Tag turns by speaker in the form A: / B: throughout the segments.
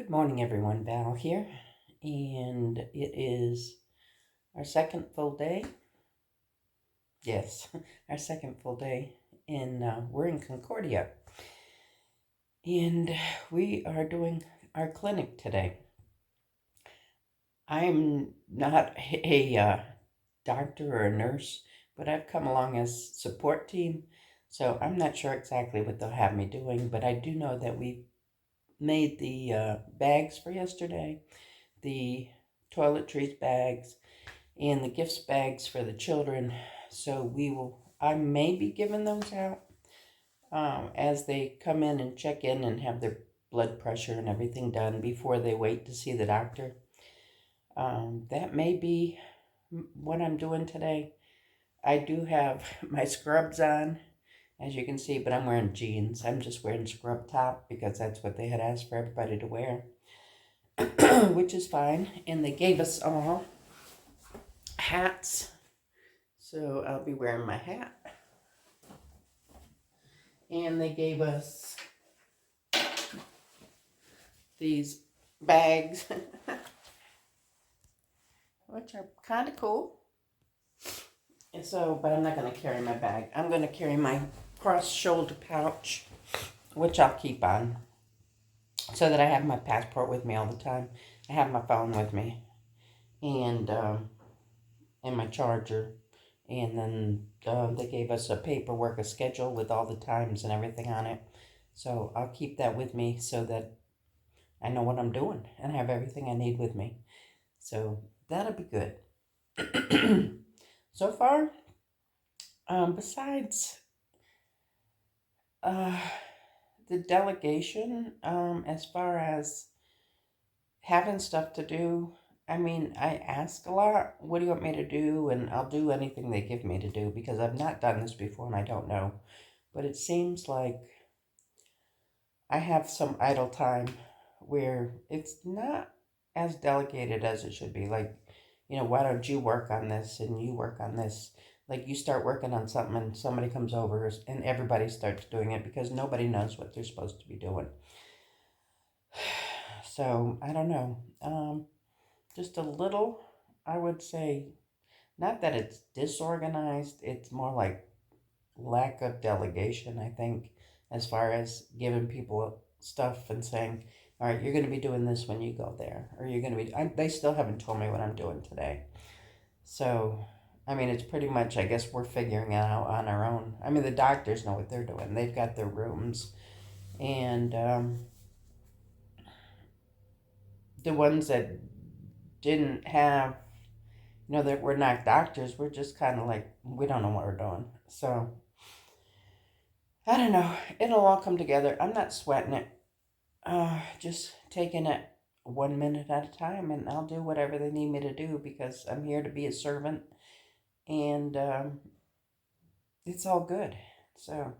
A: Good morning, everyone. Val here, and it is our second full day. Yes, our second full day, and we're in Concordia, and we are doing our clinic today. I'm not a doctor or a nurse, but I've come along as support team, so I'm not sure exactly what they'll have me doing, but I do know that we made the bags for yesterday, the toiletries bags, and the gifts bags for the children. So I may be giving those out as they come in and check in and have their blood pressure and everything done before they wait to see the doctor. That may be what I'm doing today. I do have my scrubs on, as you can see, but I'm wearing jeans. I'm just wearing scrub top because that's what they had asked for everybody to wear, which is fine. And they gave us all hats, so I'll be wearing my hat. And they gave us these bags, which are kind of cool. And so, but I'm not going to carry my bag. I'm going to carry my cross-shoulder pouch, which I'll keep on, so that I have my passport with me all the time. I have my phone with me, and my charger. And then they gave us a paperwork, a schedule with all the times and everything on it. So I'll keep that with me so that I know what I'm doing and have everything I need with me. So that'll be good. So far, besides the delegation, as far as having stuff to do, I mean, I ask a lot, what do you want me to do? And I'll do anything they give me to do because I've not done this before and I don't know. But it seems like I have some idle time where it's not as delegated as it should be. Like, why don't you work on this and you work on this? Like, you start working on something and somebody comes over and everybody starts doing it because nobody knows what they're supposed to be doing. So, I don't know. Just a little, I would say, not that it's disorganized, it's more like lack of delegation, I think, as far as giving people stuff and saying, all right, you're going to be doing this when you go there, or you're going to be, they still haven't told me what I'm doing today. So, I mean, it's pretty much, I guess we're figuring it out on our own. I mean, the doctors know what they're doing. They've got their rooms, and the ones that didn't have, that we're not doctors, we're just kind of like, we don't know what we're doing. So, I don't know. It'll all come together. I'm not sweating it. Just taking it 1 minute at a time, and I'll do whatever they need me to do because I'm here to be a servant, and it's all good. So,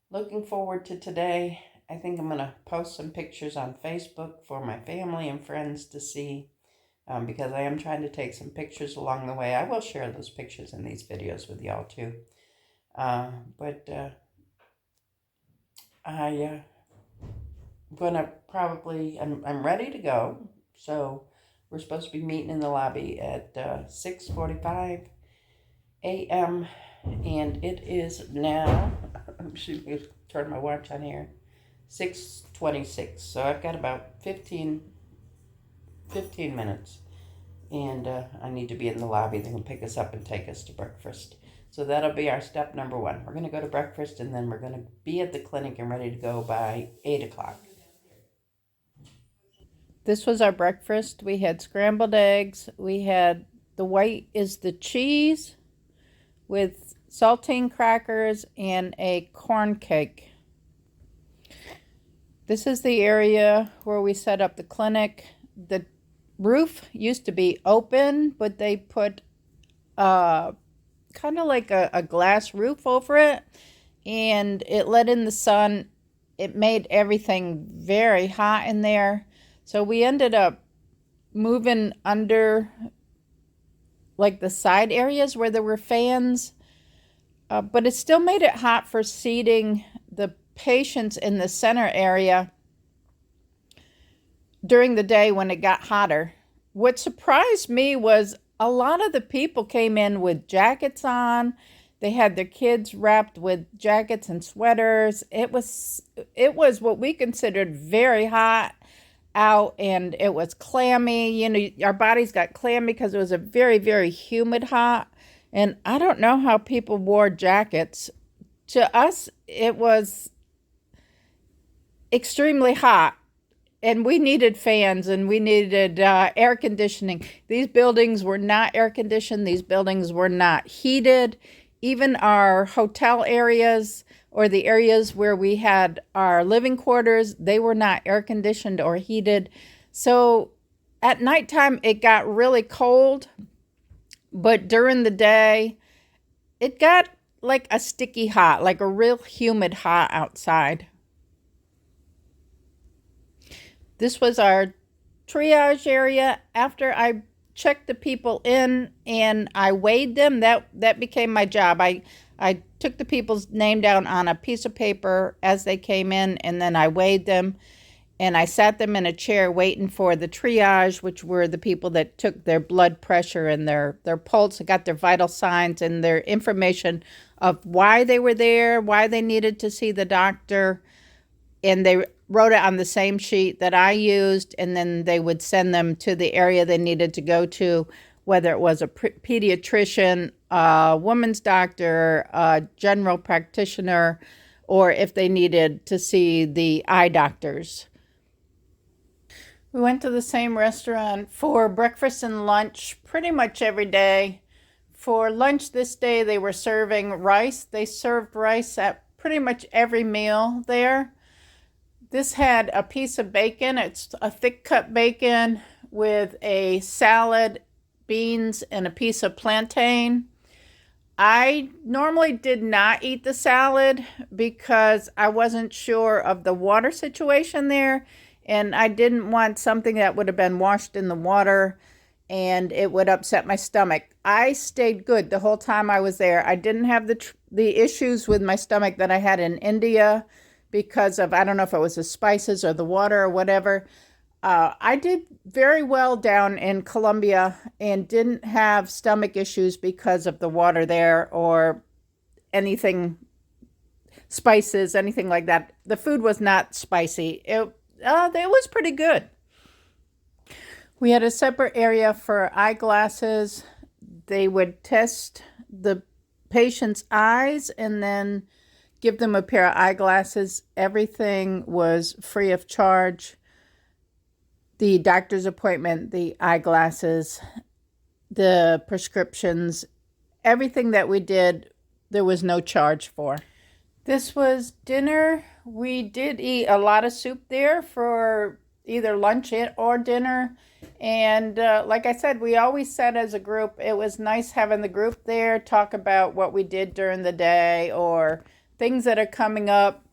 A: looking forward to today. I think I'm going to post some pictures on Facebook for my family and friends to see, because I am trying to take some pictures along the way. I will share those pictures in these videos with y'all too. But I'm gonna I'm ready to go. So we're supposed to be meeting in the lobby at 6:45 a.m. and it is now, should we turn my watch on here, 6:26. So I've got about 15 minutes, and I need to be in the lobby. They're gonna pick us up and take us to breakfast. So that'll be our step number one. We're going to go to breakfast, and then we're going to be at the clinic and ready to go by 8 o'clock. This was our breakfast. We had scrambled eggs. We had, the white is the cheese with saltine crackers and a corn cake. This is the area where we set up the clinic. The roof used to be open, but they put kind of like a glass roof over it, and it let in the sun. It made everything very hot in there. So we ended up moving under like the side areas where there were fans, but it still made it hot for seating the patients in the center area.
B: during the day when it got hotter. What surprised me was a lot of the people came in with jackets on. They had their kids wrapped with jackets and sweaters. It was what we considered very hot out, and it was clammy. Our bodies got clammy because it was a very, very humid hot. And I don't know how people wore jackets. To us, it was extremely hot, and we needed fans and we needed air conditioning. These buildings were not air conditioned, these buildings were not heated. Even our hotel areas, or the areas where we had our living quarters, they were not air conditioned or heated. So at nighttime, it got really cold, but during the day, it got like a sticky hot, like a real humid hot outside. This was our triage area. After I checked the people in and I weighed them, that became my job. I took the people's name down on a piece of paper as they came in, and then I weighed them, and I sat them in a chair waiting for the triage, which were the people that took their blood pressure and their pulse, got their vital signs and their information of why they were there, why they needed to see the doctor, and they wrote it on the same sheet that I used, and then they would send them to the area they needed to go to, whether it was a pediatrician, a woman's doctor, a general practitioner, or if they needed to see the eye doctors. We went to the same restaurant for breakfast and lunch pretty much every day. For lunch this day, they were serving rice. They served rice at pretty much every meal there. This had a piece of bacon. It's a thick cut bacon with a salad, beans, and a piece of plantain. I normally did not eat the salad because I wasn't sure of the water situation there, and I didn't want something that would have been washed in the water and it would upset my stomach. I stayed good the whole time I was there. I didn't have the issues with my stomach that I had in India because of, I don't know if it was the spices or the water or whatever. I did very well down in Colombia and didn't have stomach issues because of the water there or anything, spices, anything like that. The food was not spicy. It was pretty good. We had a separate area for eyeglasses. They would test the patient's eyes and then give them a pair of eyeglasses. Everything was free of charge. The doctor's appointment, the eyeglasses, the prescriptions, everything that we did, there was no charge for. This was dinner. We did eat a lot of soup there for either lunch or dinner. And like I said, we always said as a group, it was nice having the group there, talk about what we did during the day or things that are coming up.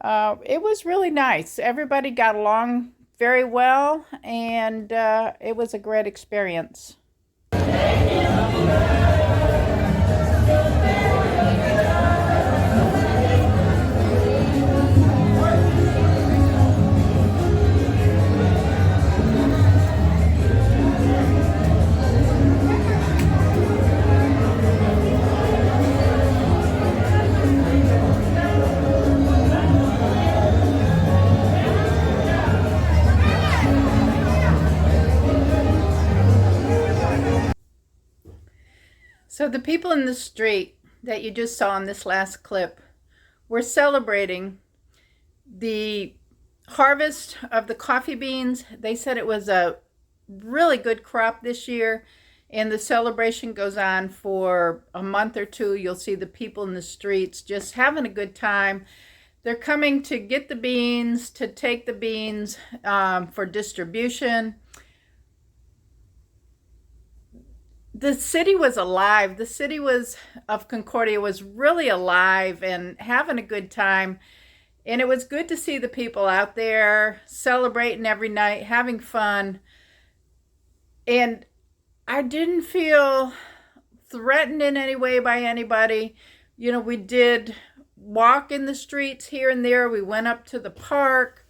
B: It was really nice. Everybody got along very well, and it was a great experience. So the people in the street that you just saw in this last clip were celebrating the harvest of the coffee beans. They said it was a really good crop this year, and the celebration goes on for a month or two. You'll see the people in the streets just having a good time. They're coming to get the beans, to take the beans for distribution. The city was alive. The city of Concordia was really alive and having a good time. And it was good to see the people out there celebrating every night, having fun. And I didn't feel threatened in any way by anybody. We did walk in the streets here and there. We went up to the park.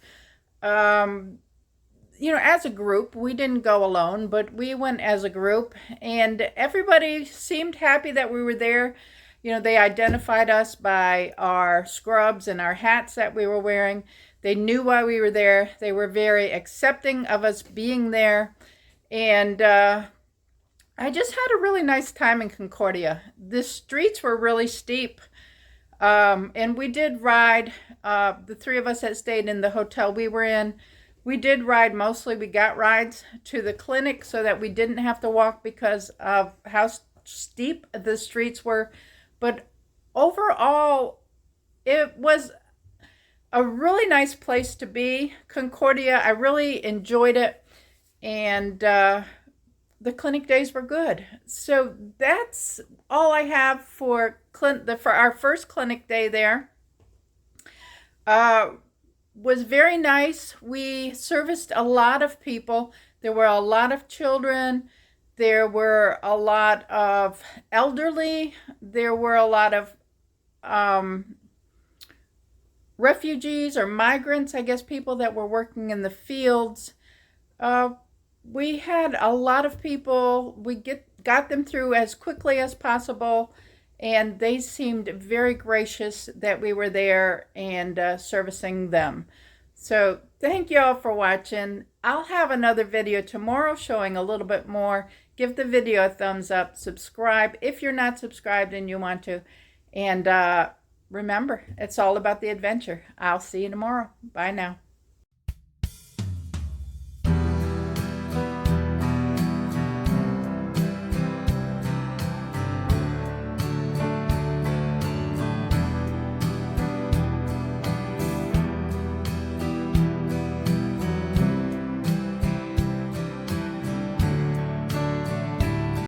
B: as a group. We didn't go alone, but we went as a group, and everybody seemed happy that we were there. They identified us by our scrubs and our hats that we were wearing. They knew why we were there. They were very accepting of us being there. And I just had a really nice time in Concordia. The streets were really steep. And we did ride, the three of us that stayed in the hotel we were in, we did ride mostly. We got rides to the clinic so that we didn't have to walk because of how steep the streets were. But overall, it was a really nice place to be. Concordia, I really enjoyed it. And the clinic days were good. So that's all I have for our first clinic day there. Was very nice. We serviced a lot of people. There were a lot of children. There were a lot of elderly. There were a lot of refugees or migrants, I guess, people that were working in the fields. We had a lot of people. We got them through as quickly as possible, and they seemed very gracious that we were there and servicing them. So thank you all for watching. I'll have another video tomorrow showing a little bit more. Give the video a thumbs up. Subscribe if you're not subscribed and you want to. And remember, it's all about the adventure. I'll see you tomorrow. Bye now.